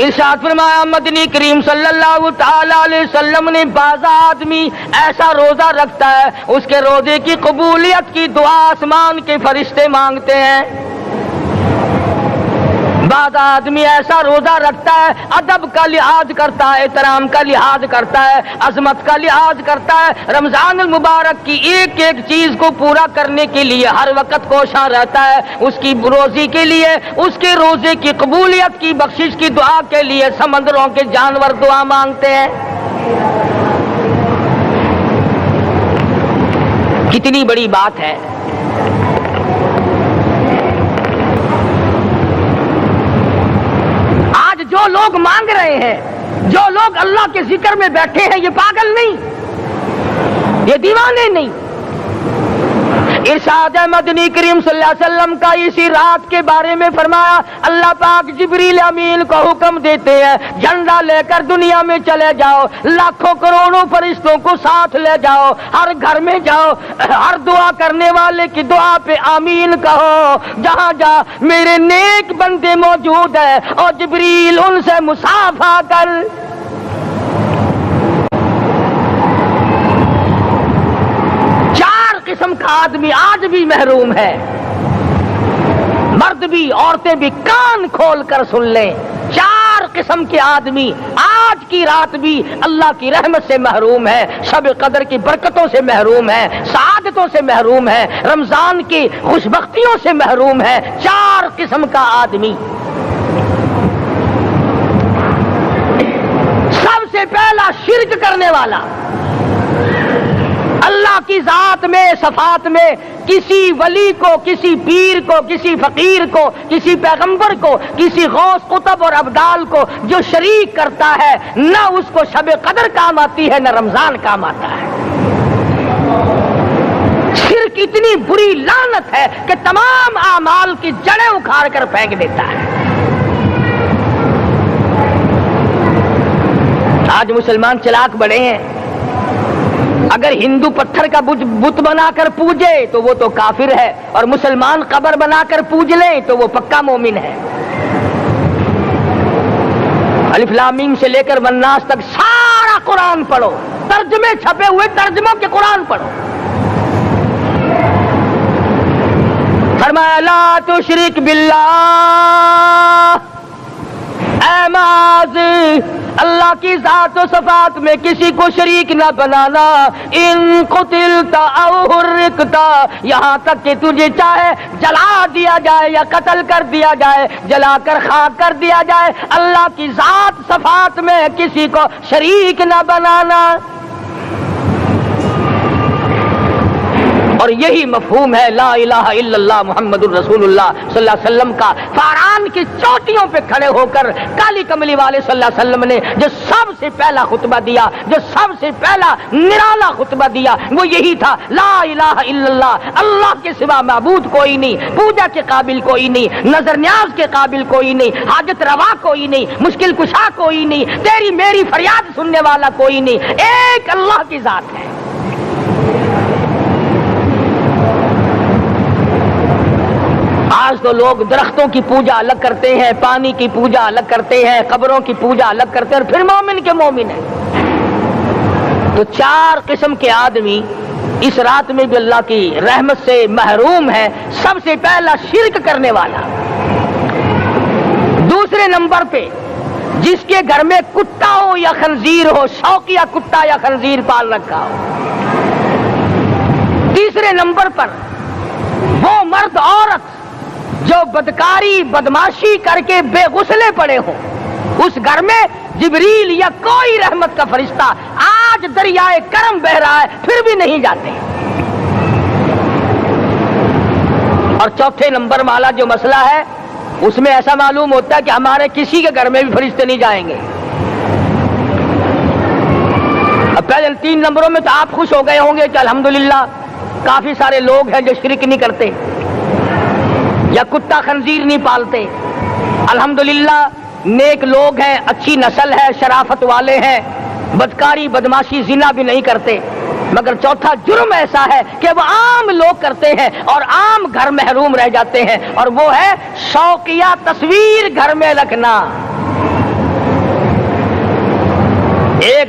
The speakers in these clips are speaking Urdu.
ارشاد فرمایا مدنی کریم صلی اللہ تعالی علیہ وسلم نے بعض آدمی ایسا روزہ رکھتا ہے اس کے روزے کی قبولیت کی دعا آسمان کے فرشتے مانگتے ہیں. بعض آدمی ایسا روزہ رکھتا ہے ادب کا لحاظ کرتا ہے, احترام کا لحاظ کرتا ہے, عظمت کا لحاظ کرتا ہے, رمضان المبارک کی ایک ایک چیز کو پورا کرنے کے لیے ہر وقت کوشاں رہتا ہے, اس کی روزی کے لیے, اس کے روزے کی قبولیت کی بخشش کی دعا کے لیے سمندروں کے جانور دعا مانگتے ہیں. کتنی بڑی بات ہے. جو لوگ مانگ رہے ہیں, جو لوگ اللہ کے ذکر میں بیٹھے ہیں, یہ پاگل نہیں, یہ دیوانے نہیں. ارشاد مدنی کریم صلی اللہ علیہ وسلم کا اسی رات کے بارے میں فرمایا اللہ پاک جبریل امین کو حکم دیتے ہیں جھنڈا لے کر دنیا میں چلے جاؤ, لاکھوں کروڑوں فرشتوں کو ساتھ لے جاؤ, ہر گھر میں جاؤ, ہر دعا کرنے والے کی دعا پہ آمین کہو. جہاں جا میرے نیک بندے موجود ہیں اور جبریل ان سے مصافحہ کر. قسم کا آدمی آج بھی محروم ہے, مرد بھی عورتیں بھی کان کھول کر سن لیں. 4 قسم کے آدمی آج کی رات بھی اللہ کی رحمت سے محروم ہے, شب قدر کی برکتوں سے محروم ہے, سعادتوں سے محروم ہے, رمضان کی خوشبختیوں سے محروم ہے. 4 قسم کا آدمی. سب سے پہلا شرک کرنے والا, اللہ کی ذات میں صفات میں کسی ولی کو, کسی پیر کو, کسی فقیر کو, کسی پیغمبر کو, کسی غوث قطب اور ابدال کو جو شریک کرتا ہے, نہ اس کو شب قدر کام آتی ہے نہ رمضان کام آتا ہے. شرک اتنی بری لعنت ہے کہ تمام اعمال کی جڑیں اکھاڑ کر پھینک دیتا ہے. آج مسلمان چلاک بڑے ہیں, اگر ہندو پتھر کا بت بنا کر پوجے تو وہ تو کافر ہے, اور مسلمان قبر بنا کر پوج لیں تو وہ پکا مومن ہے. الف لام میم سے لے کر والناس تک سارا قرآن پڑھو, ترجمے چھپے ہوئے ترجموں کے قرآن پڑھو. فرمایا لا تشرک باللہ, اے ماضی اللہ کی ذات و صفات میں کسی کو شریک نہ بنانا. ان قتلتا او حرقتا, یہاں تک کہ تجھے چاہے جلا دیا جائے یا قتل کر دیا جائے, جلا کر خاک کر دیا جائے, اللہ کی ذات صفات میں کسی کو شریک نہ بنانا. اور یہی مفہوم ہے لا الہ الا اللہ محمد الرسول اللہ صلی اللہ علیہ وسلم کا. فاران کی چوٹیوں پہ کھڑے ہو کر کالی کملی والے صلی اللہ علیہ وسلم نے جو سب سے پہلا خطبہ دیا, جو سب سے پہلا نرالا خطبہ دیا, وہ یہی تھا لا الہ الا اللہ, اللہ کے سوا معبود کوئی نہیں, پوجا کے قابل کوئی نہیں, نظر نیاز کے قابل کوئی نہیں, حاجت روا کوئی نہیں, مشکل کشا کوئی نہیں, تیری میری فریاد سننے والا کوئی نہیں, ایک اللہ کی ذات ہے. آج تو لوگ درختوں کی پوجا الگ کرتے ہیں, پانی کی پوجا الگ کرتے ہیں, قبروں کی پوجا الگ کرتے ہیں, اور پھر مومن کے مومن ہیں. تو 4 قسم کے آدمی اس رات میں بھی اللہ کی رحمت سے محروم ہے. سب سے پہلا شرک کرنے والا. دوسرے نمبر پہ جس کے گھر میں کتا ہو یا خنزیر ہو, شوقیہ کتا یا خنزیر پال رکھا ہو. تیسرے نمبر پر وہ مرد عورت جو بدکاری بدماشی کر کے بے غسلے پڑے ہوں, اس گھر میں جبریل یا کوئی رحمت کا فرشتہ آج دریائے کرم بہ رہا ہے پھر بھی نہیں جاتے. اور چوتھے نمبر والا جو مسئلہ ہے اس میں ایسا معلوم ہوتا ہے کہ ہمارے کسی کے گھر میں بھی فرشتے نہیں جائیں گے. اب پہلے 3 نمبروں میں تو آپ خوش ہو گئے ہوں گے کہ الحمدللہ کافی سارے لوگ ہیں جو شرک نہیں کرتے یا کتا خنزیر نہیں پالتے. الحمدللہ نیک لوگ ہیں, اچھی نسل ہے, شرافت والے ہیں, بدکاری بدماشی زنا بھی نہیں کرتے. مگر چوتھا جرم ایسا ہے کہ وہ عام لوگ کرتے ہیں اور عام گھر محروم رہ جاتے ہیں, اور وہ ہے شوقیہ تصویر گھر میں رکھنا.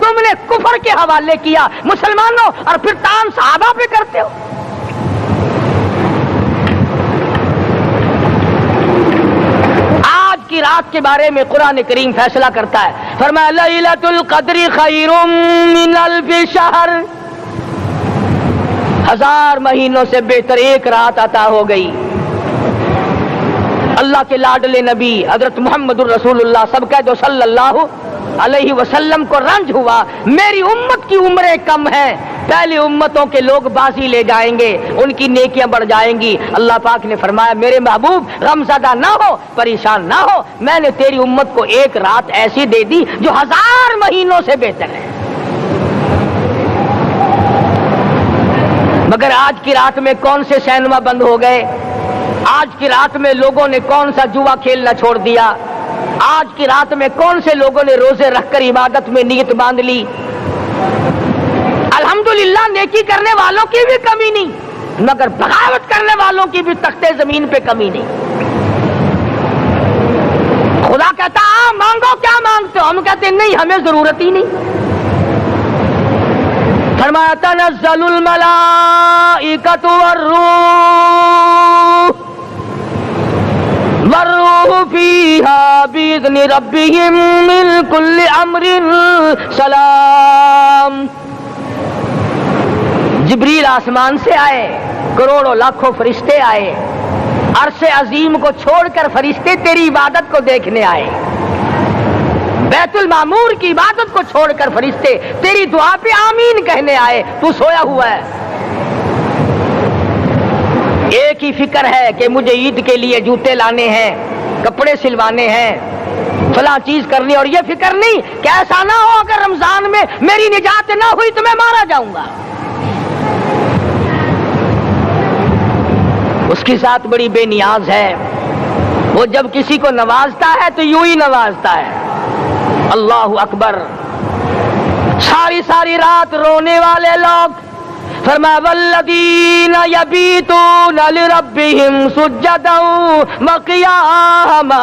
تم نے کفر کے حوالے کیا مسلمانوں، اور پھر تان صحابہ پہ کرتے ہو۔ آج کی رات کے بارے میں قرآن کریم فیصلہ کرتا ہے، فرمایا لیلۃ القدر خیر من الف شہر، 1000 مہینوں سے بہتر ایک رات عطا ہو گئی۔ اللہ کے لاڈلے نبی حضرت محمد الرسول اللہ سب کہہ دو صلی اللہ علیہ وسلم کو رنج ہوا، میری امت کی عمریں کم ہیں، پہلی امتوں کے لوگ بازی لے جائیں گے، ان کی نیکیاں بڑھ جائیں گی۔ اللہ پاک نے فرمایا میرے محبوب غمزدہ نہ ہو، پریشان نہ ہو، میں نے تیری امت کو ایک رات ایسی دے دی جو 1000 مہینوں سے بہتر ہے۔ مگر آج کی رات میں کون سے سینما بند ہو گئے؟ آج کی رات میں لوگوں نے کون سا جوا کھیلنا چھوڑ دیا؟ آج کی رات میں کون سے لوگوں نے روزے رکھ کر عبادت میں نیت باندھ لی؟ الحمدللہ نیکی کرنے والوں کی بھی کمی نہیں، مگر بغاوت کرنے والوں کی بھی تختے زمین پہ کمی نہیں۔ خدا کہتا مانگو کیا مانگتے ہو، ہم کہتے نہیں ہمیں ضرورت ہی نہیں۔ فرمایا تنزل الملائکۃ والروح فیہا بإذن ربہم من کل امر سلام۔ جبریل آسمان سے آئے، کروڑوں لاکھوں فرشتے آئے، عرش عظیم کو چھوڑ کر فرشتے تیری عبادت کو دیکھنے آئے، بیت المعمور کی عبادت کو چھوڑ کر فرشتے تیری دعا پہ آمین کہنے آئے، تو سویا ہوا ہے۔ ایک ہی فکر ہے کہ مجھے عید کے لیے جوتے لانے ہیں، کپڑے سلوانے ہیں، فلاں چیز کرنی، اور یہ فکر نہیں کہ ایسا نہ ہو اگر رمضان میں میری نجات نہ ہوئی تو میں مارا جاؤں گا۔ اس کی ذات بڑی بے نیاز ہے، وہ جب کسی کو نوازتا ہے تو یوں ہی نوازتا ہے۔ اللہ اکبر۔ ساری رات رونے والے لوگ، فرمایا والذین یبیتون لربہم سجدا وقیاما،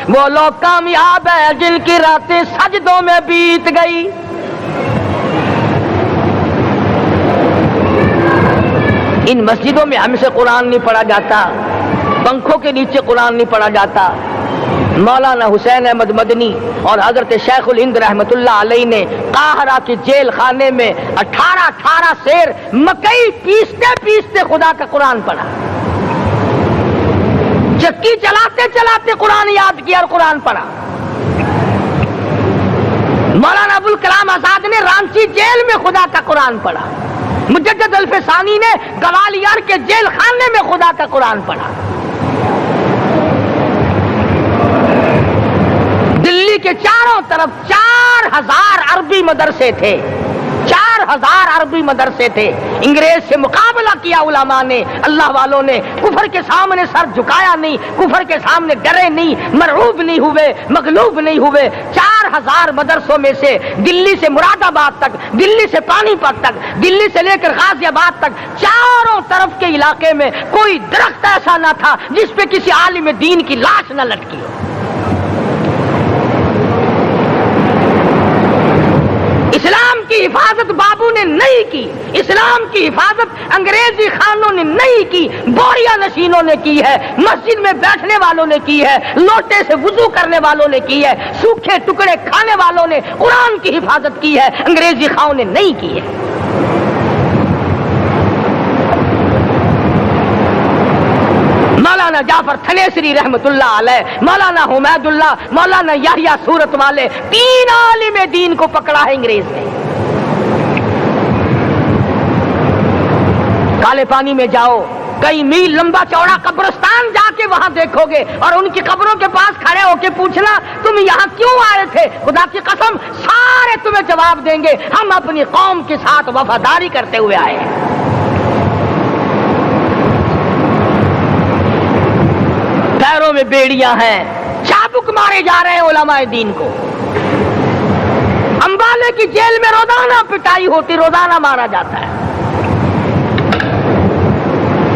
وہ لوگ کامیاب ہیں جن کی راتیں سجدوں میں بیت گئی۔ ان مسجدوں میں ہم سے قرآن نہیں پڑھا جاتا، پنکھوں کے نیچے قرآن نہیں پڑھا جاتا۔ مولانا حسین احمد مدنی اور حضرت شیخ الہند رحمت اللہ علیہ نے قاہرہ کے جیل خانے میں 18 سیر مکئی پیستے پیستے خدا کا قرآن پڑھا، چکی چلاتے چلاتے قرآن یاد کیا اور قرآن پڑھا۔ مولانا ابوالکلام آزاد نے رانچی جیل میں خدا کا قرآن پڑھا، مجدد الفسانی نے گوالیار کے جیل خانے میں خدا کا قرآن پڑھا۔ دلی کے چاروں طرف 4000 عربی مدرسے تھے، 4000 عربی مدرسے تھے۔ انگریز سے مقابلہ کیا علماء نے، اللہ والوں نے، کفر کے سامنے سر جھکایا نہیں، کفر کے سامنے ڈرے نہیں، مرعوب نہیں ہوئے، مغلوب نہیں ہوئے۔ 4000 مدرسوں میں سے دلی سے مراد آباد تک، دلی سے پانی پت تک، دلی سے لے کر غازی آباد تک، چاروں طرف کے علاقے میں کوئی درخت ایسا نہ تھا جس پہ کسی عالم دین کی لاش نہ لٹکی ہو۔ اسلام کی حفاظت بابو نے نہیں کی، اسلام کی حفاظت انگریزی خانوں نے نہیں کی، بوریا نشینوں نے کی ہے، مسجد میں بیٹھنے والوں نے کی ہے، لوٹے سے وضو کرنے والوں نے کی ہے، سوکھے ٹکڑے کھانے والوں نے قرآن کی حفاظت کی ہے، انگریزی خانوں نے نہیں کی ہے۔ مولانا جعفر تھنیسری رحمت اللہ علیہ، مولانا حمید اللہ، مولانا یحییٰ صورت والے، 3 عالم دین کو پکڑا ہے انگریز نے۔ کالے پانی میں جاؤ، کئی میل لمبا چوڑا قبرستان جا کے وہاں دیکھو گے اور ان کی قبروں کے پاس کھڑے ہو کے پوچھنا تم یہاں کیوں آئے تھے، خدا کی قسم سارے تمہیں جواب دیں گے ہم اپنی قوم کے ساتھ وفاداری کرتے ہوئے آئے ہیں۔ پیروں میں بیڑیاں ہیں، چابک مارے جا رہے ہیں علماء دین کو۔ امبالے کی جیل میں روزانہ پٹائی ہوتی، روزانہ مارا جاتا ہے۔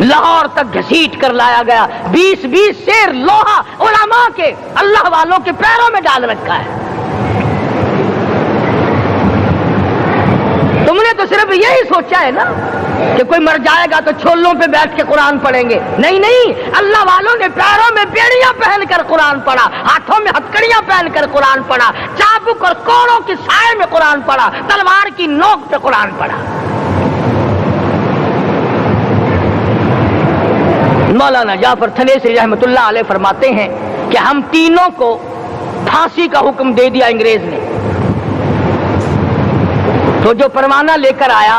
لاہور تک گھسیٹ کر لایا گیا، 20 سیر لوہا علماء کے، اللہ والوں کے پیروں میں ڈال رکھا ہے۔ تم نے تو صرف یہی سوچا ہے نا کہ کوئی مر جائے گا تو چھولوں پہ بیٹھ کے قرآن پڑھیں گے. نہیں نہیں، اللہ والوں نے پیروں میں بیڑیاں پہن کر قرآن پڑھا، ہاتھوں میں ہتکڑیاں پہن کر قرآن پڑھا، چابک اور کوڑوں کی سائے میں قرآن پڑھا، تلوار کی نوک پہ قرآن پڑھا. مولانا جعفر تھنیسری رحمۃ اللہ علیہ فرماتے ہیں کہ ہم تینوں کو پھانسی کا حکم دے دیا انگریز نے. تو جو پروانہ لے کر آیا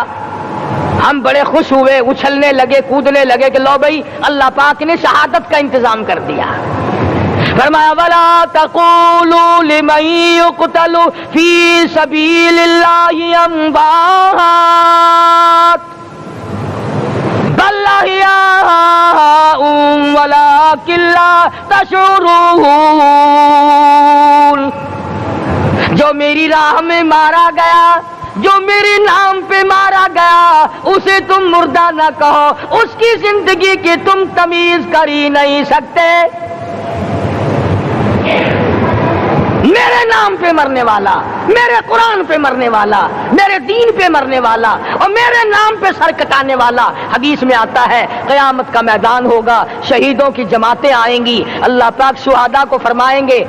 ہم بڑے خوش ہوئے، اچھلنے لگے، کودنے لگے کہ لو بھائی اللہ پاک نے شہادت کا انتظام کر دیا. فرمایا وَلَا تَقُولُوا لِمَن يُقْتَلُ فِي سَبِيلِ اللَّهِ أَمْوَاتٌ بَلْ أَحْيَاءٌ وَلَٰكِن لَّا تَشْعُرُونَ. جو میری راہ میں مارا گیا، جو میرے نام پہ مارا گیا، اسے تم مردہ نہ کہو، اس کی زندگی کی تم تمیز کر ہی نہیں سکتے. میرے نام پہ مرنے والا، میرے قرآن پہ مرنے والا، میرے دین پہ مرنے والا اور میرے نام پہ سر کٹانے والا. حدیث میں آتا ہے قیامت کا میدان ہوگا، شہیدوں کی جماعتیں آئیں گی، اللہ پاک شہداء کو فرمائیں گے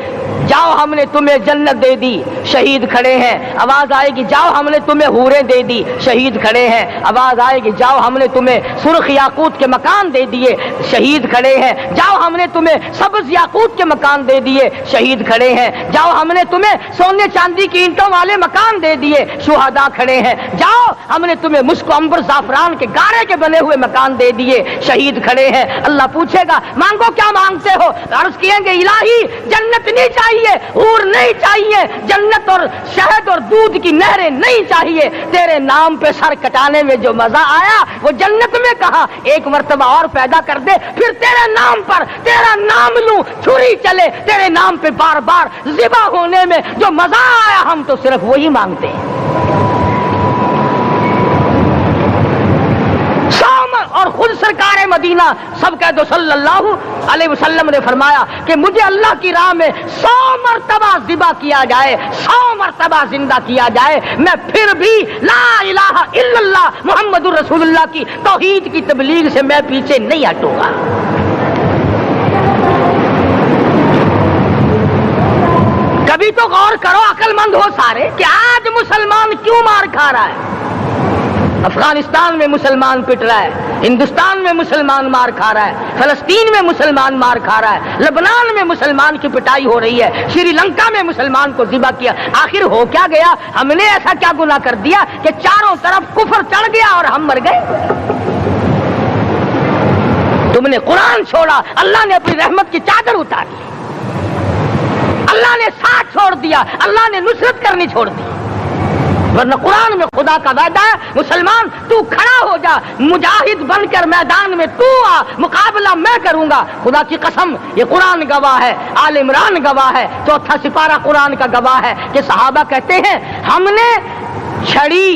جاؤ ہم نے تمہیں جنت دے دی. شہید کھڑے ہیں، آواز آئے گی جاؤ ہم نے تمہیں حوریں دے دی. شہید کھڑے ہیں، آواز آئے گی جاؤ ہم نے تمہیں سرخ یاقوت کے مکان دے دیے. شہید کھڑے ہیں، جاؤ ہم نے تمہیں سبز یاقوت کے مکان دے دیے. شہید کھڑے ہیں، جاؤ ہم نے تمہیں سونے چاندی کی اینٹوں والے مکان دے دیے. شہداء کھڑے ہیں، جاؤ ہم نے تمہیں مشک و عنبر زعفران کے گارے کے بنے ہوئے مکان دے دیے. شہید کھڑے ہیں، اللہ پوچھے گا مانگو کیا مانگتے ہو؟ عرض کیے گے الہی جنت نہیں چاہیے، حور نہیں چاہیے، جنت اور شہد اور دودھ کی نہریں نہیں چاہیے. تیرے نام پہ سر کٹانے میں جو مزہ آیا وہ جنت میں کہا. ایک مرتبہ اور پیدا کر دے، پھر تیرے نام پر تیرا نام لوں، چھری چلے تیرے نام پہ بار بار ذبح ہونے میں جو مزہ آیا ہم تو صرف وہی مانگتے ہیں. اور خود سرکار مدینہ سب کہہ دو صلی اللہ علیہ وسلم نے فرمایا کہ مجھے اللہ کی راہ میں 100 مرتبہ ذبح کیا جائے، 100 مرتبہ زندہ کیا جائے، میں پھر بھی لا الہ الا اللہ محمد الرسول اللہ کی توحید کی تبلیغ سے میں پیچھے نہیں ہٹوں گا. کبھی تو غور کرو عقل مند ہو سارے کہ آج مسلمان کیوں مار کھا رہا ہے. افغانستان میں مسلمان پٹ رہا ہے، ہندوستان میں مسلمان مار کھا رہا ہے، فلسطین میں مسلمان مار کھا رہا ہے، لبنان میں مسلمان کی پٹائی ہو رہی ہے، شری لنکا میں مسلمان کو ذبح کیا. آخر ہو کیا گیا؟ ہم نے ایسا کیا گناہ کر دیا کہ چاروں طرف کفر چڑھ گیا اور ہم مر گئے؟ تم نے قرآن چھوڑا، اللہ نے اپنی رحمت کی چادر اتاری، اللہ نے ساتھ چھوڑ دیا، اللہ نے نصرت کرنی چھوڑ دی. ورنہ قرآن میں خدا کا وعدہ ہے مسلمان تو کھڑا ہو جا، مجاہد بن کر میدان میں تو آ، مقابلہ میں کروں گا. خدا کی قسم یہ قرآن گواہ ہے، آل عمران گواہ ہے، چوتھا سپارہ قرآن کا گواہ ہے کہ صحابہ کہتے ہیں ہم نے چھڑی،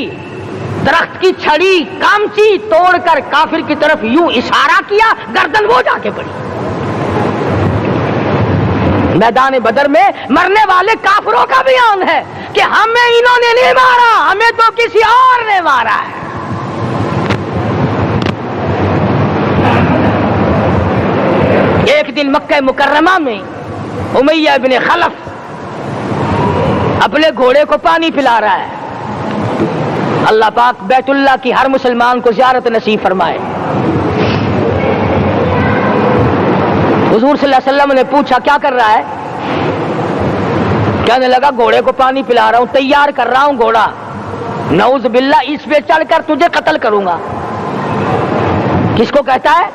درخت کی چھڑی کامچی توڑ کر کافر کی طرف یوں اشارہ کیا، گردن وہ جا کے پڑی. میدان بدر میں مرنے والے کافروں کا بیان ہے کہ ہمیں انہوں نے نہیں مارا، ہمیں تو کسی اور نے مارا ہے. ایک دن مکہ مکرمہ میں امیہ ابن خلف اپنے گھوڑے کو پانی پلا رہا ہے. اللہ پاک بیت اللہ کی ہر مسلمان کو زیارت نصیب فرمائے. حضور صلی اللہ علیہ وسلم نے پوچھا کیا کر رہا ہے؟ کہنے لگا گھوڑے کو پانی پلا رہا ہوں، تیار کر رہا ہوں گھوڑا، نعوذ باللہ اس پہ چڑھ کر تجھے قتل کروں گا. کس کو کہتا ہے؟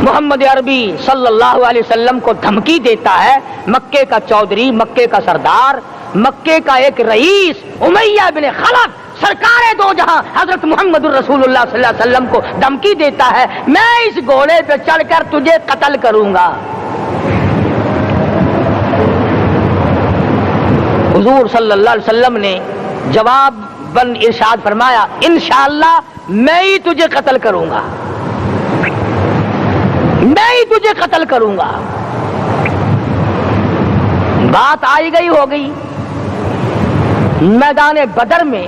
محمد عربی صلی اللہ علیہ وسلم کو دھمکی دیتا ہے. مکے کا چودھری، مکے کا سردار، مکے کا ایک رئیس امیہ بن خلف سرکار دو جہاں حضرت محمد الرسول اللہ صلی اللہ علیہ وسلم کو دھمکی دیتا ہے میں اس گھوڑے پہ چڑھ کر تجھے قتل کروں گا. حضور صلی اللہ علیہ وسلم نے جواب بن ارشاد فرمایا انشاءاللہ میں ہی تجھے قتل کروں گا، میں ہی تجھے قتل کروں گا. بات آئی گئی ہو گئی. میدان بدر میں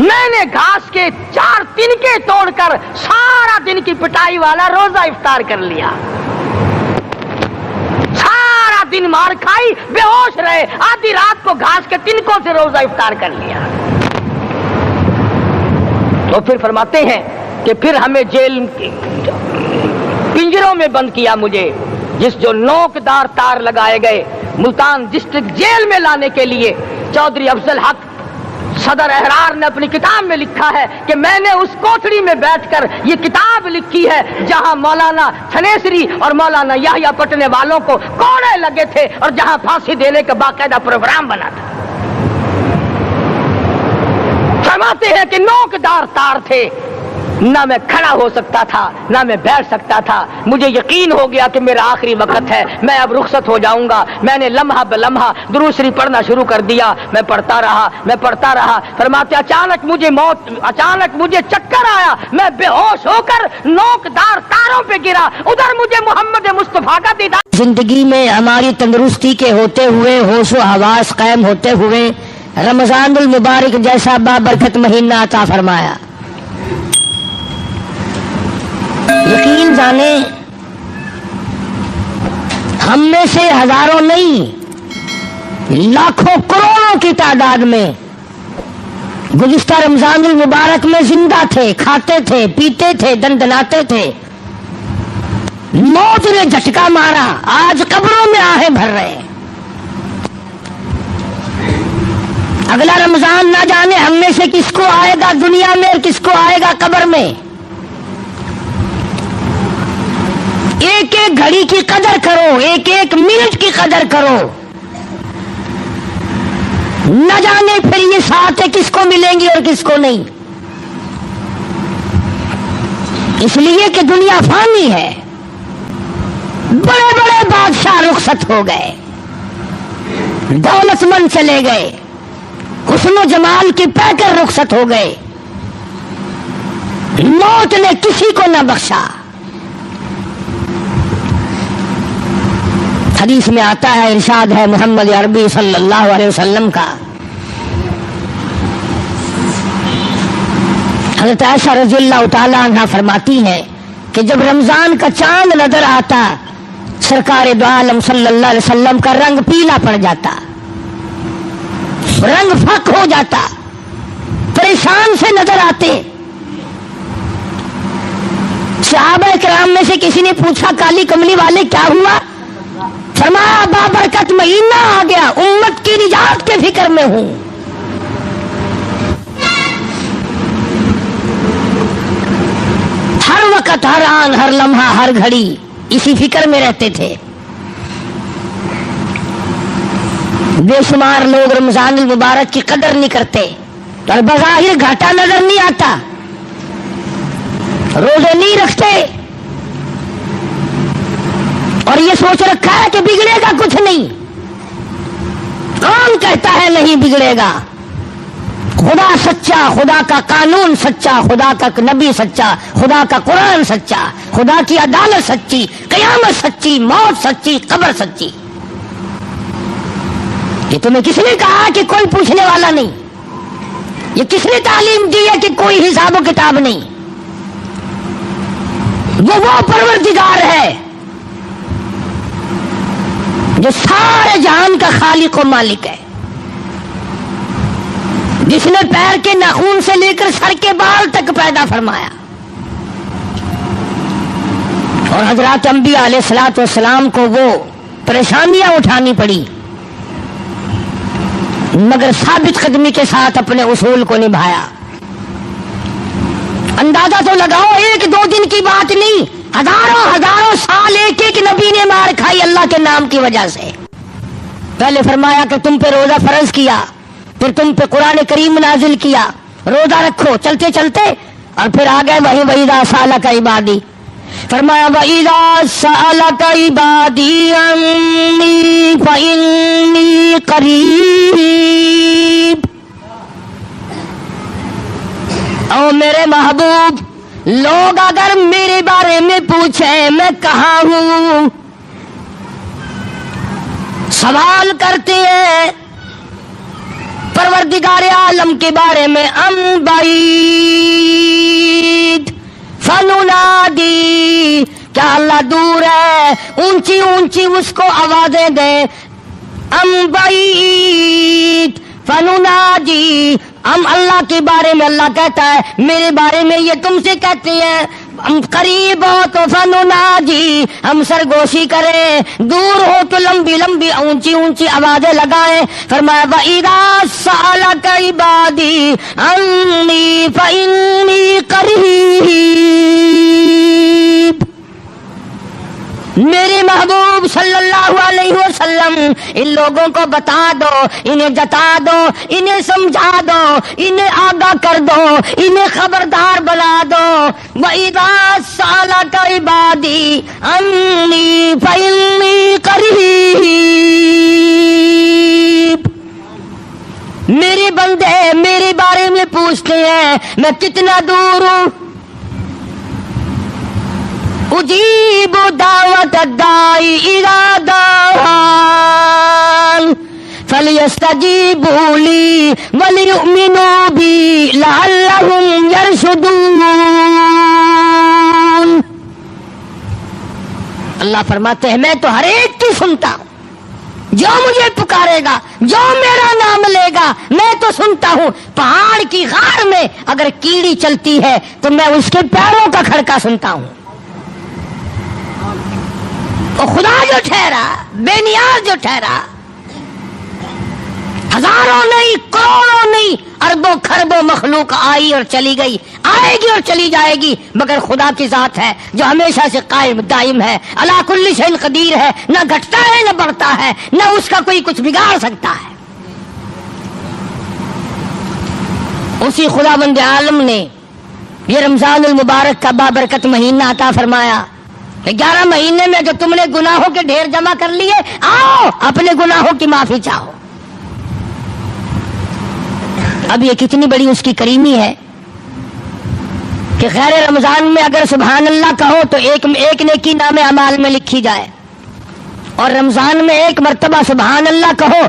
میں نے گھاس کے 4 تنکے توڑ کر سارا دن کی پٹائی والا روزہ افطار کر لیا، سارا دن مار کھائی، بے ہوش رہے، آدھی رات کو گھاس کے تنکوں سے روزہ افطار کر لیا۔ تو پھر فرماتے ہیں کہ پھر ہمیں جیل پنجروں میں بند کیا مجھے، جو نوکدار تار لگائے گئے ملتان ڈسٹرکٹ جیل میں لانے کے لیے۔ چودھری افضل حق صدر احرار نے اپنی کتاب میں لکھا ہے کہ میں نے اس کوٹڑی میں بیٹھ کر یہ کتاب لکھی ہے جہاں مولانا تھنیسری اور مولانا یحییٰ پٹنے والوں کو کوڑے لگے تھے اور جہاں پھانسی دینے کا باقاعدہ پروگرام بنا تھا۔ فرماتے ہیں کہ نوکدار تار تھے، نہ میں کھڑا ہو سکتا تھا نہ میں بیٹھ سکتا تھا۔ مجھے یقین ہو گیا کہ میرا آخری وقت ہے، میں اب رخصت ہو جاؤں گا۔ میں نے لمحہ بلمحہ درود شریف پڑھنا شروع کر دیا، میں پڑھتا رہا۔ فرماتے اچانک مجھے چکر آیا، میں بے ہوش ہو کر نوکدار تاروں پہ گرا، ادھر مجھے محمد مصطفیٰ کا دیدار۔ زندگی میں ہماری تندرستی کے ہوتے ہوئے، ہوش و حواس قائم ہوتے ہوئے رمضان المبارک جیسا بابرکت مہینہ عطا فرمایا۔ یقین جانے ہم میں سے ہزاروں نہیں، لاکھوں کروڑوں کی تعداد میں گزشتہ رمضان المبارک میں زندہ تھے، کھاتے تھے، پیتے تھے، دندناتے تھے، موت نے جھٹکا مارا، آج قبروں میں آہیں بھر رہے ہیں۔ اگلا رمضان نہ جانے ہم میں سے کس کو آئے گا دنیا میں اور کس کو آئے گا قبر میں۔ ایک ایک گھڑی کی قدر کرو، ایک ایک منٹ کی قدر کرو، نہ جانے پھر یہ ساتھ کس کو ملیں گی اور کس کو نہیں۔ اس لیے کہ دنیا فانی ہے، بڑے بڑے بادشاہ رخصت ہو گئے، دولت مند چلے گئے، حسن و جمال کی پہ کر رخصت ہو گئے، موت نے کسی کو نہ بخشا۔ حدیث میں آتا ہے، ارشاد ہے محمد عربی صلی اللہ علیہ وسلم کا، حضرت عائشہ رضی اللہ تعالیٰ عنہا فرماتی ہیں کہ جب رمضان کا چاند نظر آتا سرکار دو عالم صلی اللہ علیہ وسلم کا رنگ پیلا پڑ جاتا، رنگ فک ہو جاتا، پریشان سے نظر آتے۔ صحابہ کرام میں سے کسی نے پوچھا کالی کملی والے کیا ہوا؟ فرمایا بابرکت مہینہ آ گیا، امت کی نجات کے فکر میں ہوں۔ ہر وقت، ہر آن، ہر لمحہ، ہر گھڑی اسی فکر میں رہتے تھے۔ بے شمار لوگ رمضان المبارک کی قدر نہیں کرتے اور بظاہر گھاٹا نظر نہیں آتا، روزے نہیں رکھتے اور یہ سوچ رکھا ہے کہ بگڑے گا کچھ نہیں۔ کون کہتا ہے نہیں بگڑے گا؟ خدا سچا، خدا کا قانون سچا، خدا کا نبی سچا، خدا کا قرآن سچا، خدا کی عدالت سچی، قیامت سچی، موت سچی، قبر سچی۔ یہ تمہیں کس نے کہا کہ کوئی پوچھنے والا نہیں؟ یہ کس نے تعلیم دی ہے کہ کوئی حساب و کتاب نہیں؟ وہ پروردگار ہے جو سارے جہان کا خالق و مالک ہے، جس نے پیر کے ناخن سے لے کر سر کے بال تک پیدا فرمایا، اور حضرات انبیاء علیہ الصلوۃ والسلام کو وہ پریشانیاں اٹھانی پڑی مگر ثابت قدمی کے ساتھ اپنے اصول کو نبھایا۔ اندازہ تو لگاؤ، ایک دو دن کی بات نہیں، ہزاروں سال ایک ایک نبی نے مار کھائی اللہ کے نام کی وجہ سے۔ پہلے فرمایا کہ تم پہ روزہ فرض کیا، پھر تم پہ قرآن کریم نازل کیا، روزہ رکھو، چلتے چلتے، اور پھر آ گئے وَإِذَا سَأَلَكَ عِبَادِي، فرمایا وَإِذَا سَأَلَكَ عِبَادِي عَنِّي فَإِنِّي قَرِيبٌ۔ او میرے محبوب، لوگ اگر میرے بارے میں پوچھیں میں کہاں ہوں، سوال کرتے ہیں، پروردگار عالم کے بارے میں ام بعید فننادی، کیا اللہ دور ہے؟ اونچی اونچی اس کو آوازیں دیں. ام بعید فننادی، ہم اللہ کے بارے میں اللہ کہتا ہے میرے بارے میں یہ تم سے کہتے ہیں ہم قریب ہو تو فنناجی، ہم سرگوشی کریں، دور ہو تو لمبی لمبی اونچی اونچی آوازیں لگائیں. فرمایا وَإِذَا سَأَلَكَ عِبَادِي عَنِّي فَإِنِّي قَرِيبٌ. میرے محبوب صلی اللہ علیہ وسلم ان لوگوں کو بتا دو، انہیں جتا دو، انہیں سمجھا دو، انہیں آگاہ کر دو، انہیں خبردار بنا دو. وَإِذَا سَأَلَكَ عِبَادِي عَنِّي فَإِنِّي قَرِيبٌ. میرے بندے میرے بارے میں پوچھتے ہیں میں کتنا دور ہوں. اجیب دعوت الداعی اذا دعان فلیستجیبوا لی ولیؤمنوا بی لعلہم یرشدون. اللہ فرماتے ہیں میں تو ہر ایک کی سنتا ہوں، جو مجھے پکارے گا، جو میرا نام لے گا میں تو سنتا ہوں. پہاڑ کی غار میں اگر کیڑی چلتی ہے تو میں اس کے پیروں کا کھڑکا سنتا ہوں. وہ خدا جو ٹھہرا، بے نیاز جو ٹھہرا، ہزاروں نہیں، کروڑوں نہیں، اربوں خربوں مخلوق آئی اور چلی گئی، آئے گی اور چلی جائے گی، مگر خدا کی ذات ہے جو ہمیشہ سے قائم دائم ہے، علی کل شیء قدیر ہے، نہ گھٹتا ہے نہ بڑھتا ہے، نہ اس کا کوئی کچھ بگاڑ سکتا ہے. اسی خداوند عالم نے یہ رمضان المبارک کا بابرکت مہینہ عطا فرمایا. 11 مہینے میں جو تم نے گناہوں کے ڈھیر جمع کر لیے، آؤ اپنے گناہوں کی معافی چاہو. اب یہ کتنی بڑی اس کی کریمی ہے کہ غیر رمضان میں اگر سبحان اللہ کہو تو ایک نیکی نام اعمال میں لکھی جائے، اور رمضان میں ایک مرتبہ سبحان اللہ کہو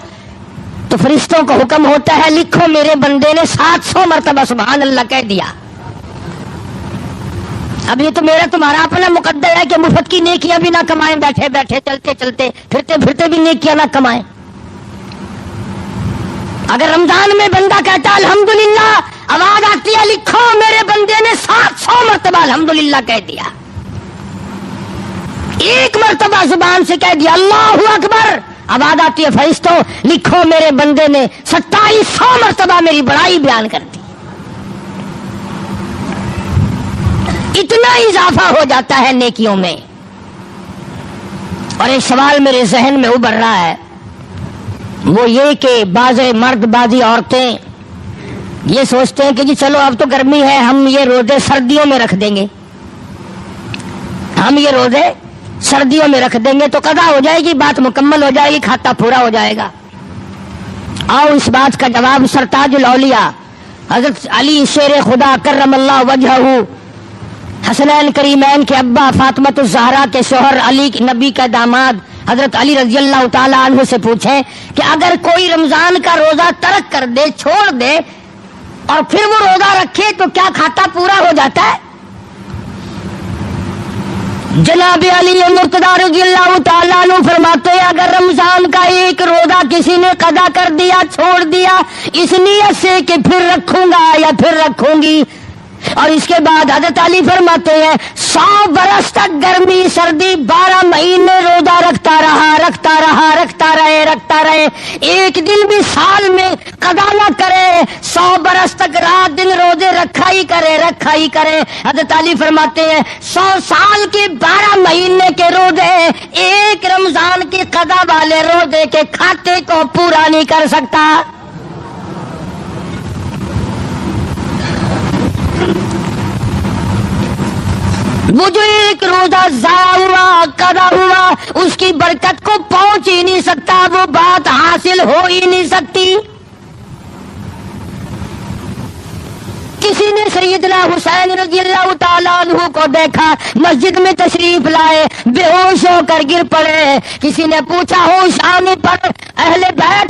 تو فرشتوں کو حکم ہوتا ہے لکھو میرے بندے نے 700 مرتبہ سبحان اللہ کہہ دیا. اب یہ تو میرا تمہارا اپنا مقدر ہے کہ مفت کی نیکیاں بھی نہ کمائیں، بیٹھے بیٹھے چلتے چلتے پھرتے پھرتے بھی نیکیاں نہ کمائیں. اگر رمضان میں بندہ کہتا الحمدللہ، آواز آتی ہے لکھو میرے بندے نے 700 مرتبہ الحمدللہ کہہ دیا. ایک مرتبہ زبان سے کہہ دیا اللہ اکبر، آواز آتی ہے فرشتوں لکھو میرے بندے نے 2700 مرتبہ میری بڑائی بیان کر دی. اتنا اضافہ ہو جاتا ہے نیکیوں میں. اور ایک سوال میرے ذہن میں ابھر رہا ہے، وہ یہ کہ بعض مرد بعضی عورتیں یہ سوچتے ہیں کہ جی چلو اب تو گرمی ہے، ہم یہ روزے سردیوں میں رکھ دیں گے، ہم یہ روزے سردیوں میں رکھ دیں گے تو قضا ہو جائے گی، بات مکمل ہو جائے گی، کھاتا پورا ہو جائے گا. آؤ اس بات کا جواب سرتاج الاولیاء حضرت علی شیر خدا کرم اللہ وجہہ، حسنین کریمین کے ابا، فاطمۃ الزہرا کے شوہر، علی نبی کا داماد حضرت علی رضی اللہ تعالی عنہ سے پوچھیں کہ اگر کوئی رمضان کا روزہ ترک کر دے، چھوڑ دے، اور پھر وہ روزہ رکھے تو کیا کھاتا پورا ہو جاتا ہے؟ جناب علی مرتضیٰ رضی اللہ تعالیٰ عنہ فرماتے ہیں اگر رمضان کا ایک روزہ کسی نے قضا کر دیا، چھوڑ دیا اس نیت سے کہ پھر رکھوں گا یا پھر رکھوں گی، اور اس کے بعد حضرت علی فرماتے ہیں 100 برس تک گرمی سردی 12 مہینے روزہ رکھتا رہے، ایک دن بھی سال میں قضا نہ کرے، 100 برس تک رات دن روزے رکھا ہی کرے. حضرت علی فرماتے ہیں 100 سال کے 12 مہینے کے روزے ایک رمضان کے قضا والے روزے کے کھاتے کو پورا نہیں کر سکتا. وہ جو ایک روزہ ضائع ہوا، قضا ہوا، اس کی برکت کو پہنچ ہی نہیں سکتا، وہ بات حاصل ہو ہی نہیں سکتی. کسی نے سیدنا حسین رضی اللہ تعالیٰ عنہ کو دیکھا مسجد میں تشریف لائے، بے ہوش ہو کر گر پڑے. کسی نے پوچھا ہوش آنے پر اہل بیت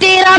13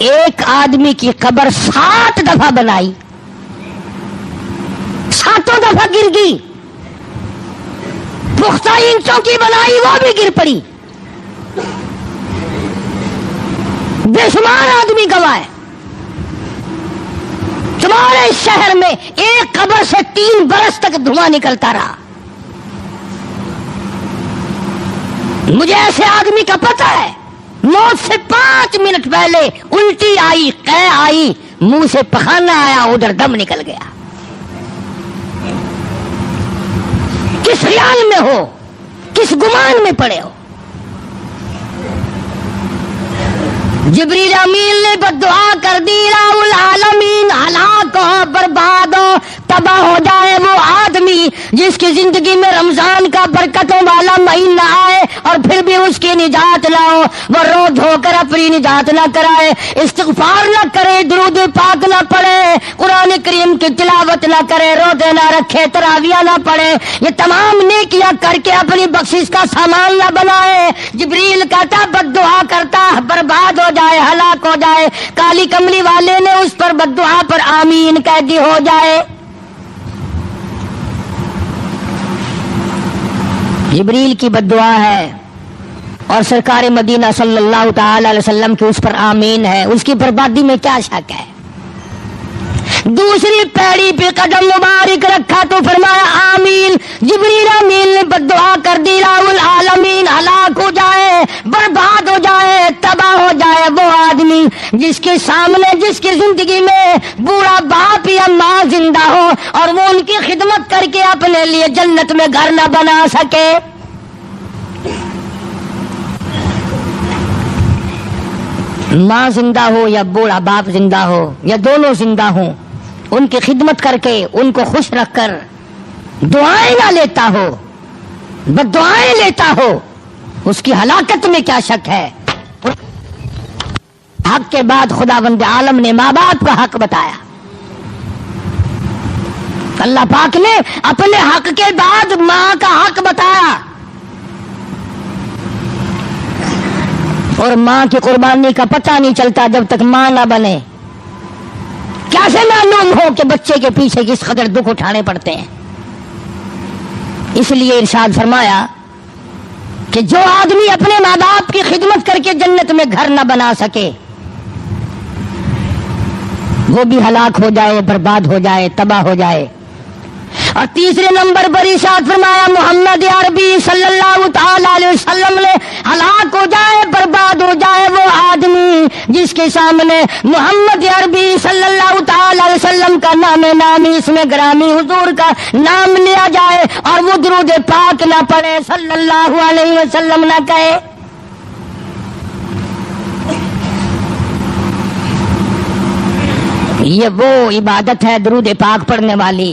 ایک آدمی کی قبر 7 دفعہ بنائی، 7 دفعہ گر گئی، پختہ اینٹوں کی بنائی وہ بھی گر پڑی، بے شمار آدمی گوائے۔ تمہارے اس شہر میں ایک قبر سے 3 برس تک دھواں نکلتا رہا۔ مجھے ایسے آدمی کا پتہ ہے، موت سے 5 منٹ پہلے الٹی آئی، قے آئی، منہ سے پخانہ آیا، ادھر دم نکل گیا۔ کس خیال میں ہو، کس گمان میں پڑے ہو؟ جبریل امین نے بددعا کر دی، راہ العالمین، ہلاک ہو، برباد ہو، تباہ ہو جائے وہ آدمی جس کی زندگی میں رمضان کا برکتوں والا مہینہ آئے اور پھر بھی اس کی نجات نہ ہو، وہ رو دھو کر اپنی نجات نہ کرائے، استغفار نہ کرے، درود پاک نہ پڑھے، قرآن کریم کی تلاوت نہ کرے، روزے نہ رکھے، تراویح نہ پڑھے، یہ تمام نیکیاں کر کے اپنی بخشش کا سامان نہ بنائے۔ جبریل کہتا، بددعا کرتا، برباد ہو جائے، ہلاک ہو جائے۔ کالی کملی والے نے اس پر بددعا پر آمین کہہ دی، ہو جائے۔ جبریل کی بددعا ہے اور سرکار مدینہ صلی اللہ تعالی علیہ وسلم کی اس پر آمین ہے، اس کی بربادی میں کیا شک ہے؟ دوسری پیڑی پہ قدم مبارک رکھا تو فرمایا آمین۔ جبریل امین نے بددعا کر دی، راہ العالمین، ہلاک ہو جائے، برباد ہو جائے، تباہ ہو جائے وہ آدمی جس کے سامنے، جس کی زندگی میں بوڑھا باپ یا ماں زندہ ہو اور وہ ان کی خدمت کر کے اپنے لیے جنت میں گھر نہ بنا سکے۔ ماں زندہ ہو یا بوڑھا باپ زندہ ہو یا دونوں زندہ ہوں، ان کی خدمت کر کے، ان کو خوش رکھ کر دعائیں نہ لیتا ہو، بددعائیں لیتا ہو، اس کی ہلاکت میں کیا شک ہے؟ حق کے بعد خداوند عالم نے ماں باپ کا حق بتایا۔ اللہ پاک نے اپنے حق کے بعد ماں کا حق بتایا، اور ماں کی قربانی کا پتہ نہیں چلتا جب تک ماں نہ بنے۔ کیسے معلوم ہو کہ بچے کے پیچھے کس قدر دکھ اٹھانے پڑتے ہیں؟ اس لیے ارشاد فرمایا کہ جو آدمی اپنے ماں باپ کی خدمت کر کے جنت میں گھر نہ بنا سکے وہ بھی ہلاک ہو جائے، برباد ہو جائے، تباہ ہو جائے۔ اور تیسرے نمبر پر ارشاد فرمایا محمد عربی صلی اللہ تعالی علیہ وسلم نے، ہلاک ہو جائے، برباد ہو جائے وہ آدمی جس کے سامنے محمد عربی صلی اللہ تعالی علیہ وسلم کا نام نامی، اس میں گرامی حضور کا نام لیا جائے اور وہ درود پاک نہ پڑھے، صلی اللہ علیہ وسلم نہ کہے۔ یہ وہ عبادت ہے درود پاک پڑھنے والی۔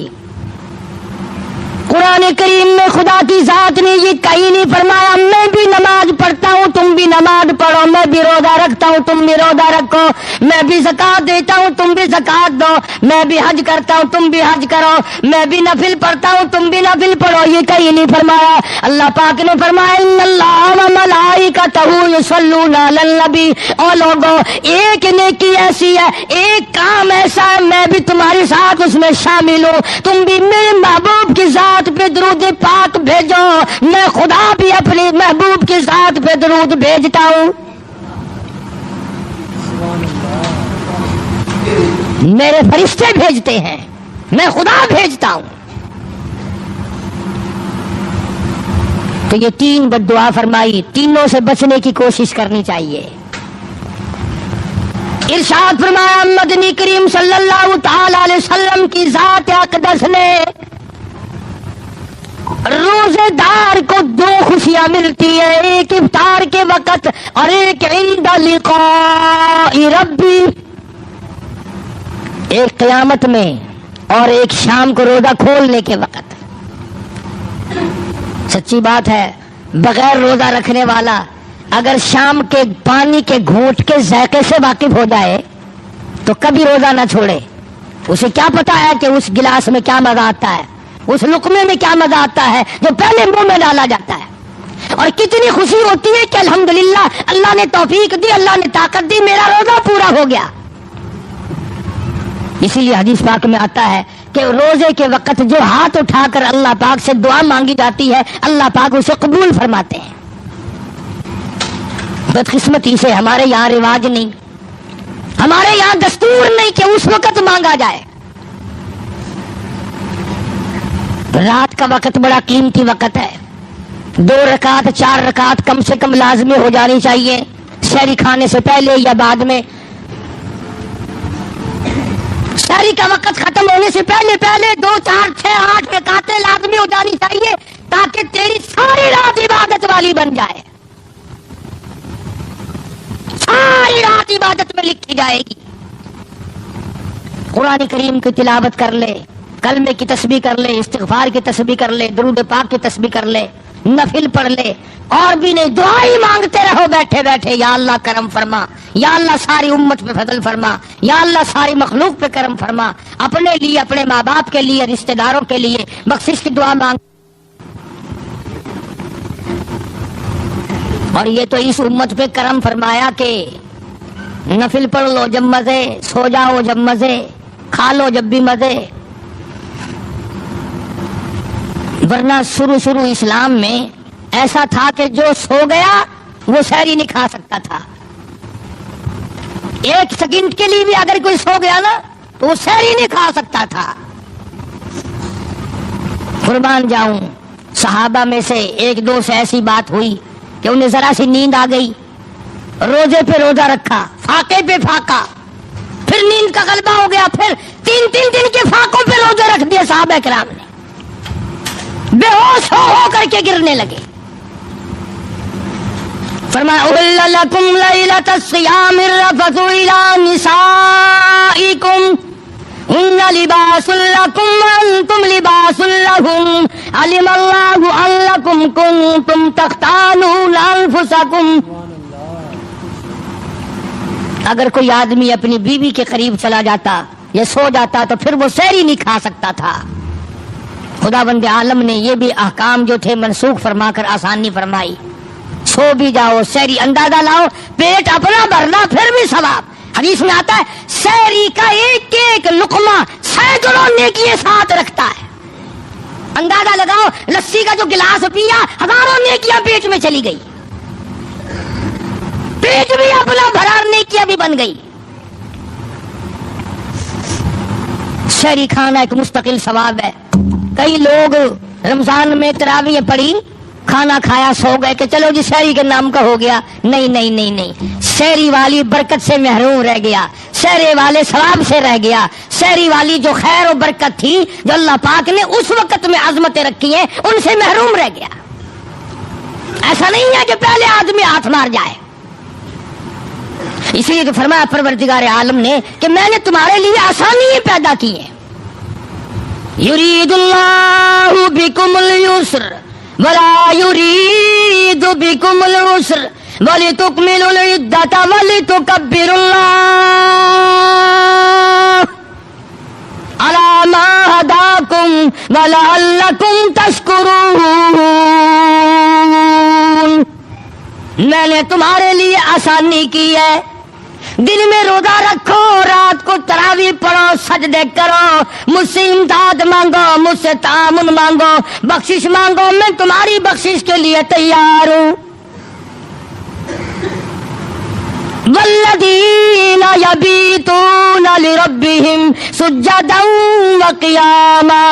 قرآن کریم میں خدا کی ذات نے یہ کہیں نہیں فرمایا میں بھی نماز پڑھتا ہوں تم بھی نماز پڑھو، میں بھی روزہ رکھتا ہوں تم بھی روزہ رکھو، میں بھی زکات دیتا ہوں تم بھی زکات دو، میں بھی حج کرتا ہوں تم بھی حج کرو، میں بھی نفل پڑھتا ہوں تم بھی نفل پڑھو، یہ کہیں نہیں فرمایا۔ اللہ پاک نے فرمایا ان اللہ و ملائکتہ یصلون علی النبی، اور لوگوں ایک نیکی ایسی ہے، ایک کام ایسا ہے میں بھی تمہارے ساتھ اس میں شامل ہوں، تم بھی میرے محبوب کی ذات پہ درود پاک بھیجو، میں خدا بھی اپنے محبوب کے ساتھ پہ درود بھیجتا ہوں۔ میرے فرشتے بھیجتے ہیں، میں خدا بھیجتا ہوں۔ تو یہ 3 بددعا فرمائی، تینوں سے بچنے کی کوشش کرنی چاہیے۔ ارشاد فرمایا مدنی کریم صلی اللہ تعالی علیہ وسلم کی ذات اقدس نے روزے دار کو 2 خوشیاں ملتی ہیں، ایک افطار کے وقت اور ایک عند لقاء ربی، ایک قیامت میں اور ایک شام کو روزہ کھولنے کے وقت۔ سچی بات ہے، بغیر روزہ رکھنے والا اگر شام کے پانی کے گھونٹ کے ذائقے سے واقف ہو جائے تو کبھی روزہ نہ چھوڑے۔ اسے کیا پتا ہے کہ اس گلاس میں کیا مزہ آتا ہے، اس لقمے میں کیا مزہ آتا ہے جو پہلے منہ میں ڈالا جاتا ہے۔ اور کتنی خوشی ہوتی ہے کہ الحمدللہ اللہ نے توفیق دی، اللہ نے طاقت دی، میرا روزہ پورا ہو گیا۔ اسی لیے حدیث پاک میں آتا ہے کہ روزے کے وقت جو ہاتھ اٹھا کر اللہ پاک سے دعا مانگی جاتی ہے اللہ پاک اسے قبول فرماتے ہیں۔ بدقسمتی سے ہمارے یہاں رواج نہیں، ہمارے یہاں دستور نہیں کہ اس وقت مانگا جائے۔ رات کا وقت بڑا قیمتی وقت ہے، 2 رکعت 4 رکعت کم سے کم لازمی ہو جانی چاہیے، سحری کھانے سے پہلے یا بعد میں۔ سحری کا وقت ختم ہونے سے پہلے 2 4 6 8 رکعتیں لازمی ہو جانی چاہیے تاکہ تیری ساری رات عبادت والی بن جائے، ساری رات عبادت میں لکھی جائے گی۔ قرآن کریم کی تلاوت کر لے، کلمے کی تسبیح کر لے، استغفار کی تسبیح کر لے، درود پاک کی تسبیح کر لے، نفل پڑھ لے، اور بھی نہیں دعا ہی مانگتے رہو بیٹھے بیٹھے، یا اللہ کرم فرما، یا اللہ ساری امت پہ فضل فرما، یا اللہ ساری مخلوق پہ کرم فرما، اپنے لیے، اپنے ماں باپ کے لیے، رشتہ داروں کے لیے بخشش کی دعا مانگ۔ اور یہ تو اس امت پہ کرم فرمایا کہ نفل پڑھ لو جب مزے، سو جاؤ جب مزے، کھا لو جب بھی مزے۔ ورنہ شروع اسلام میں ایسا تھا کہ جو سو گیا وہ سحری نہیں کھا سکتا تھا، 1 سیکنڈ کے لیے بھی اگر کوئی سو گیا نا تو وہ سحری نہیں کھا سکتا تھا۔ قربان جاؤں، صحابہ میں سے 1 2 سے ایسی بات ہوئی کہ انہیں ذرا سی نیند آ گئی، روزے پہ روزہ رکھا، فاقے پہ فاقہ، پھر نیند کا غلبہ ہو گیا، پھر 3 دن کے فاقوں پہ روزے رکھ دیے صحابہ کرام نے، بے ہوش ہو کر کے گرنے لگے۔ فرمایا احل لکم لیلۃ الصیام الرفث الی نسائکم ہن لباس لکم وانتم لباس لہم علم اللہ انکم کنتم تختانون انفسکم۔ اگر کوئی آدمی اپنی بیوی کے قریب چلا جاتا یا سو جاتا تو پھر وہ سحری نہیں کھا سکتا تھا۔ خداوند عالم نے یہ بھی احکام جو تھے منسوخ فرما کر آسانی فرمائی، سو بھی جاؤ، سحری اندازہ لاؤ، پیٹ اپنا بھرنا پھر بھی ثواب۔ حدیث میں آتا ہے سحری کا ایک لقمہ سینکڑوں نیکیاں ساتھ رکھتا ہے۔ اندازہ لگاؤ، لسی کا جو گلاس پیا 1000 نیکیاں پیٹ میں چلی گئی، پیٹ بھی اپنا بھرا، نیکیاں بھی بن گئی۔ سحری کھانا ایک مستقل ثواب ہے۔ کئی لوگ رمضان میں تراویح پڑھی، کھانا کھایا، سو گئے کہ چلو جی سحری کے نام کا ہو گیا۔ نہیں نہیں نہیں نہیں، سحری والی برکت سے محروم رہ گیا، سحری والے ثواب سے رہ گیا، سحری والی جو خیر و برکت تھی جو اللہ پاک نے اس وقت میں عظمتیں رکھی ہیں ان سے محروم رہ گیا۔ ایسا نہیں ہے کہ پہلے آدمی ہاتھ مار جائے۔ اسی لیے فرمایا پروردگار عالم نے کہ میں نے تمہارے لیے آسانی پیدا کی ہیں۔ یرید اللہ بکم اليسر ولا یرید بکم العسر ولتکملوا العدۃ ولتکبروا اللہ علی ما ہداکم ولعلکم تشکرون۔ میں نے تمہارے لیے آسانی کی ہے، دن میں روزہ رکھو، رات کو تراویح پڑھو، سجدے کرو، مجھ سے امداد مانگو، مجھ سے تعاون مانگو، بخشش مانگو، میں تمہاری بخشش کے لیے تیار ہوں۔ والذین یبیتون لربہم سجدا وقیاما۔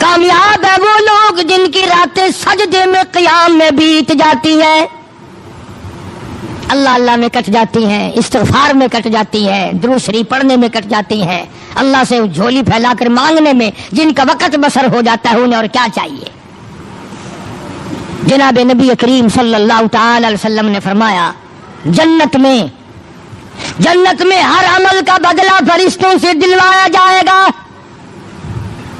کامیاب ہے وہ لوگ جن کی راتیں سجدے میں، قیام میں بیت جاتی ہیں، اللہ اللہ میں کٹ جاتی ہیں، استغفار میں کٹ جاتی ہیں، درود شریف پڑھنے میں کٹ جاتی ہیں، اللہ سے جھولی پھیلا کر مانگنے میں جن کا وقت بسر ہو جاتا ہے، انہیں اور کیا چاہیے۔ جناب نبی کریم صلی اللہ تعالی علیہ وسلم نے فرمایا جنت میں ہر عمل کا بدلہ فرشتوں سے دلوایا جائے گا۔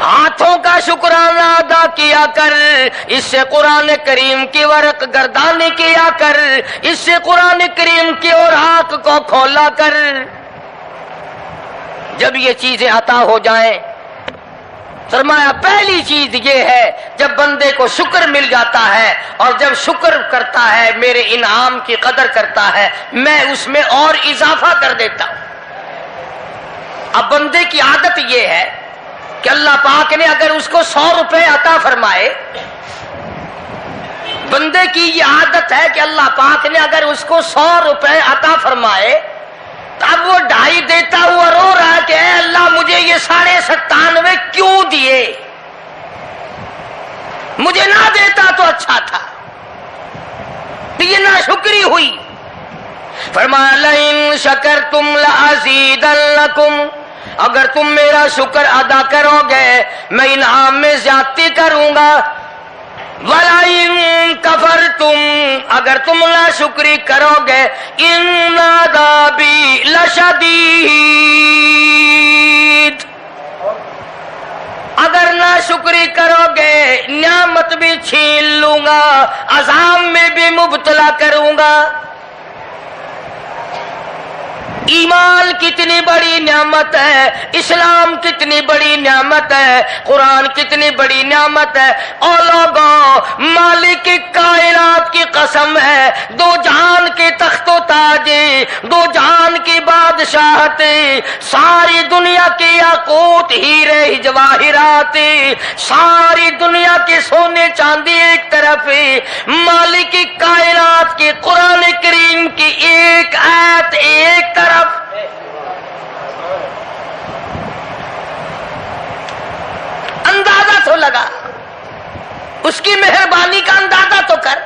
ہاتھوں کا شکرانہ ادا کیا کر، اس سے قرآن کریم کی ورق گردانی کیا کر، اس سے قرآن کریم کی اوراق کو کھولا کر۔ جب یہ چیزیں عطا ہو جائیں، فرمایا پہلی چیز یہ ہے جب بندے کو شکر مل جاتا ہے اور جب شکر کرتا ہے میرے انعام کی قدر کرتا ہے، میں اس میں اور اضافہ کر دیتا ہوں۔ اب بندے کی عادت یہ ہے کہ اللہ پاک نے اگر اس کو 100 روپے عطا فرمائے، بندے کی یہ عادت ہے کہ اللہ پاک نے اگر اس کو 100 روپے عطا فرمائے، اب وہ 2.5 دیتا ہوا رو رہا ہے کہ اے اللہ مجھے یہ 97.5 کیوں دیے، مجھے نہ دیتا تو اچھا تھا، یہ ناشکری ہوئی۔ فرمایا لئن شکرتم لازیدنکم، اگر تم میرا شکر ادا کرو گے میں انعام میں زیادتی کروں گا، وَلَئِن كَفَرْتُمْ، اگر تم ناشکری کرو گے إِنَّ عَذَابِي لَشَدِيدٌ، اگر ناشکری کرو گے نعمت بھی چھین لوں گا، عذاب میں بھی مبتلا کروں گا۔ ایمان کتنی بڑی نعمت ہے، اسلام کتنی بڑی نعمت ہے، قرآن کتنی بڑی نعمت ہے۔ او لوگوں، مالک کائنات کی قسم ہے، 2 جہان کے تخت و تاج، 2 جہان کی بادشاہت، ساری دنیا کے یاقوت ہیرے جواہرات، ساری دنیا کے سونے چاندی ایک طرف، مالک کائنات کی قرآن کریم کی ایک آیت ایک طرف۔ اندازہ تو لگا، اس کی مہربانی کا اندازہ تو کر۔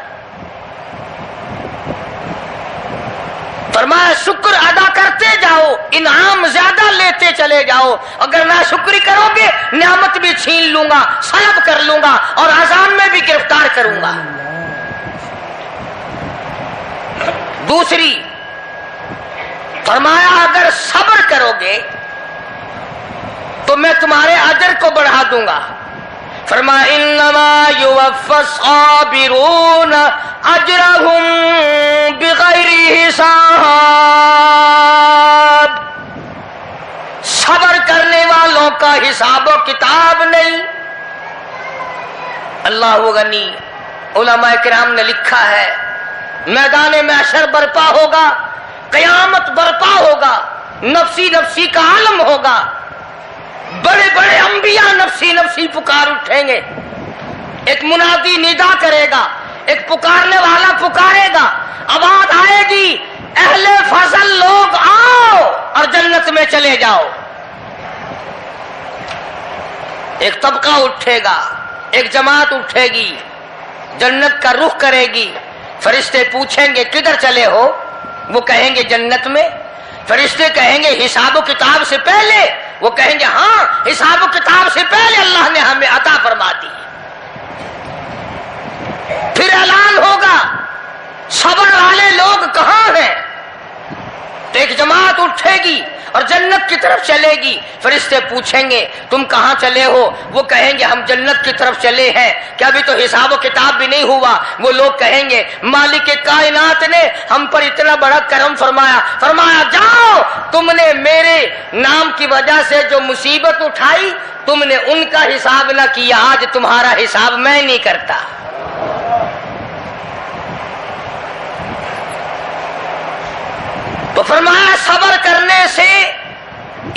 فرمایا شکر ادا کرتے جاؤ، انعام زیادہ لیتے چلے جاؤ، اگر ناشکری کرو گے نعمت بھی چھین لوں گا، سلب کر لوں گا اور عذاب میں بھی گرفتار کروں گا۔ دوسری فرمایا اگر صبر کرو گے تو میں تمہارے اجر کو بڑھا دوں گا۔ فرمایا انما یوفی الصابرون اجرهم بغیر حساب، صبر کرنے والوں کا حساب و کتاب نہیں۔ اللہ غنی، علماء کرام نے لکھا ہے میدان محشر برپا ہوگا، قیامت برپا ہوگا، نفسی نفسی کا عالم ہوگا، بڑے بڑے انبیاء نفسی نفسی پکار اٹھیں گے، ایک منادی ندا کرے گا، ایک پکارنے والا پکارے گا، آواز آئے گی اہل فضل لوگ آؤ اور جنت میں چلے جاؤ۔ ایک طبقہ اٹھے گا، ایک جماعت اٹھے گی، جنت کا رخ کرے گی، فرشتے پوچھیں گے کدھر چلے ہو، وہ کہیں گے جنت میں۔ فرشتے کہیں گے حساب و کتاب سے پہلے، وہ کہیں گے ہاں حساب و کتاب سے پہلے اللہ نے ہمیں عطا فرما دی۔ پھر اعلان ہوگا صبر والے لوگ کہاں ہیں، تو ایک جماعت اٹھے گی اور جنت کی طرف چلے گی۔ فرشتے پوچھیں گے تم کہاں چلے ہو، وہ کہیں گے ہم جنت کی طرف چلے ہیں، کہ ابھی تو حساب و کتاب بھی نہیں ہوا۔ وہ لوگ کہیں گے مالک کائنات نے ہم پر اتنا بڑا کرم فرمایا، فرمایا جاؤ تم نے میرے نام کی وجہ سے جو مصیبت اٹھائی تم نے ان کا حساب نہ کیا، آج تمہارا حساب میں نہیں کرتا۔ تو فرمایا صبر کرنے سے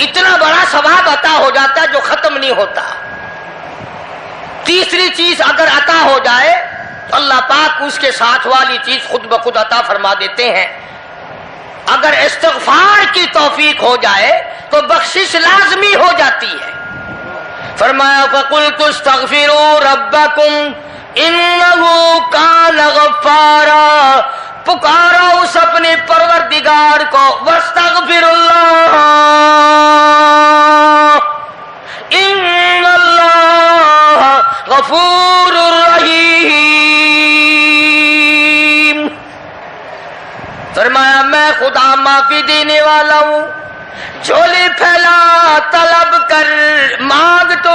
اتنا بڑا ثواب عطا ہو جاتا جو ختم نہیں ہوتا۔ تیسری چیز اگر عطا ہو جائے تو اللہ پاک اس کے ساتھ والی چیز خود بخود عطا فرما دیتے ہیں۔ اگر استغفار کی توفیق ہو جائے تو بخشش لازمی ہو جاتی ہے۔ فرمایا فَقُلْتُ اسْتَغْفِرُوا رَبَّكُمْ إِنَّهُ كَانَ غَفَّارًا، پکارو اس اپنے پروردگار کو، واستغفر اللہ ان اللہ غفور رحیم۔ فرمایا میں خدا معافی دینے والا ہوں، جھولی پھیلا طلب کر، مانگ تو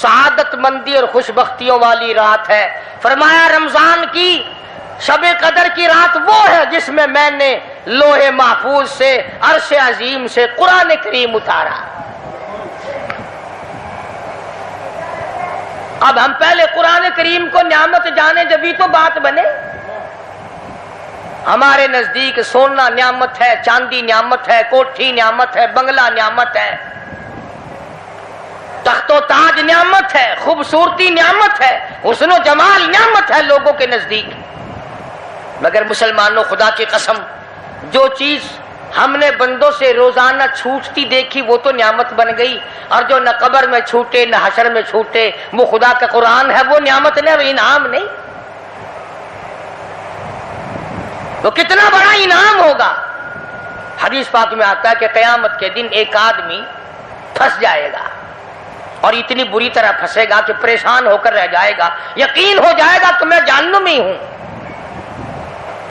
سعادت مندی اور خوش بختیوں والی رات ہے. فرمایا رمضان کی شب قدر کی رات وہ ہے جس میں میں نے لوح محفوظ سے عرش عظیم سے قرآن کریم اتارا. اب ہم پہلے قرآن کریم کو نعمت جانے جبھی تو بات بنے. ہمارے نزدیک سونا نعمت ہے، چاندی نعمت ہے، کوٹھی نعمت ہے، بنگلہ نعمت ہے، تخت و تاج نعمت ہے، خوبصورتی نعمت ہے، حسن و جمال نعمت ہے لوگوں کے نزدیک. مگر مسلمانوں خدا کی قسم جو چیز ہم نے بندوں سے روزانہ چھوٹتی دیکھی وہ تو نعمت بن گئی، اور جو نہ قبر میں چھوٹے نہ حشر میں چھوٹے وہ خدا کا قرآن ہے، وہ نعمت نہیں، وہ انعام نہیں. وہ کتنا بڑا انعام ہوگا. حدیث پاک میں آتا ہے کہ قیامت کے دن ایک آدمی پھنس جائے گا اور اتنی بری طرح پھنسے گا کہ پریشان ہو کر رہ جائے گا، یقین ہو جائے گا کہ میں جہنمی ہوں.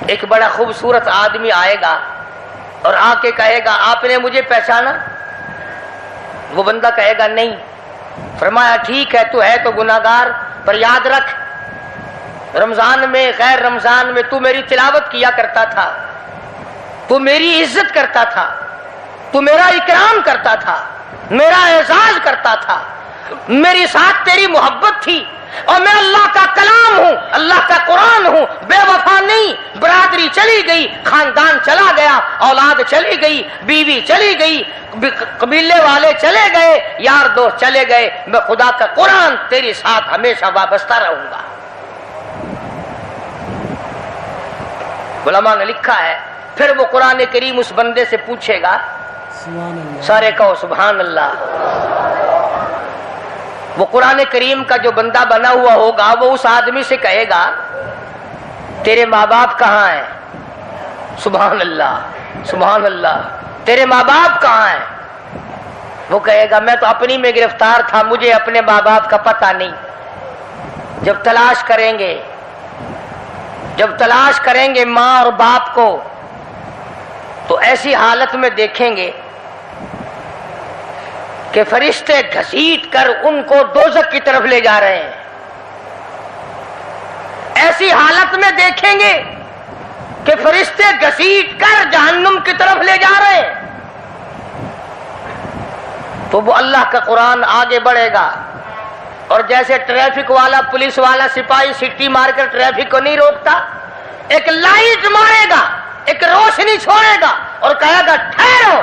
ایک بڑا خوبصورت آدمی آئے گا اور آ کے کہے گا آپ نے مجھے پہچانا؟ وہ بندہ کہے گا نہیں. فرمایا ٹھیک ہے تو ہے تو گناہگار، پر یاد رکھ رمضان میں غیر رمضان میں تو میری تلاوت کیا کرتا تھا، تو میری عزت کرتا تھا، تو میرا اکرام کرتا تھا، میرا اعزاز کرتا تھا، میری ساتھ تیری محبت تھی، اور میں اللہ کا کلام ہوں، اللہ کا قرآن ہوں، بے وفا نہیں. برادری چلی گئی، خاندان چلا گیا، اولاد چلی گئی، بیوی چلی گئی، قبیلے والے چلے گئے، یار دوست چلے گئے، میں خدا کا قرآن تیری ساتھ ہمیشہ وابستہ رہوں گا. علماء نے لکھا ہے پھر وہ قرآن کریم اس بندے سے پوچھے گا، سبحان اللہ. سارے کہو سبحان اللہ. وہ قرآن کریم کا جو بندہ بنا ہوا ہوگا وہ اس آدمی سے کہے گا تیرے ماں باپ کہاں ہیں؟ سبحان اللہ سبحان اللہ. تیرے ماں باپ کہاں ہیں؟ وہ کہے گا میں تو اپنی میں گرفتار تھا، مجھے اپنے ماں باپ کا پتہ نہیں. جب تلاش کریں گے ماں اور باپ کو تو ایسی حالت میں دیکھیں گے کہ فرشتے گھسیٹ کر ان کو دوزخ کی طرف لے جا رہے ہیں. ایسی حالت میں دیکھیں گے کہ فرشتے گھسیٹ کر جہنم کی طرف لے جا رہے ہیں. تو وہ اللہ کا قرآن آگے بڑھے گا اور جیسے ٹریفک والا پولیس والا سپاہی سٹی مار کر ٹریفک کو نہیں روکتا، ایک لائٹ مارے گا، ایک روشنی چھوڑے گا اور کہے گا ٹھہرو.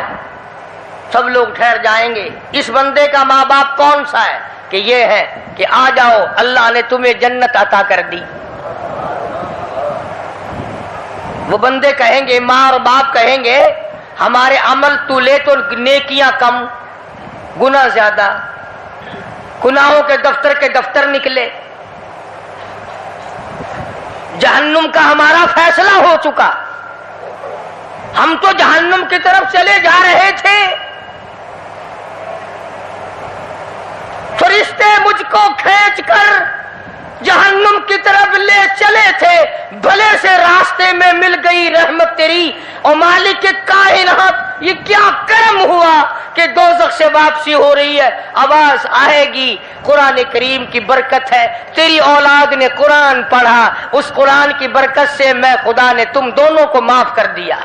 سب لوگ ٹھہر جائیں گے. اس بندے کا ماں باپ کون سا ہے؟ کہ یہ ہے کہ آ جاؤ اللہ نے تمہیں جنت عطا کر دی. وہ بندے کہیں گے، ماں اور باپ کہیں گے ہمارے عمل تو لے تو نیکیاں کم، گناہ زیادہ، گناہوں کے دفتر نکلے، جہنم کا ہمارا فیصلہ ہو چکا، ہم تو جہنم کی طرف چلے جا رہے تھے. فرشتے مجھ کو کھینچ کر جہنم کی طرف لے چلے تھے، بھلے سے راستے میں مل گئی رحمت تیری. اور مالک کائنات یہ کیا کرم ہوا کہ دوزخ سے واپسی ہو رہی ہے. آواز آئے گی، قرآن کریم کی برکت ہے، تیری اولاد نے قرآن پڑھا، اس قرآن کی برکت سے میں خدا نے تم دونوں کو معاف کر دیا.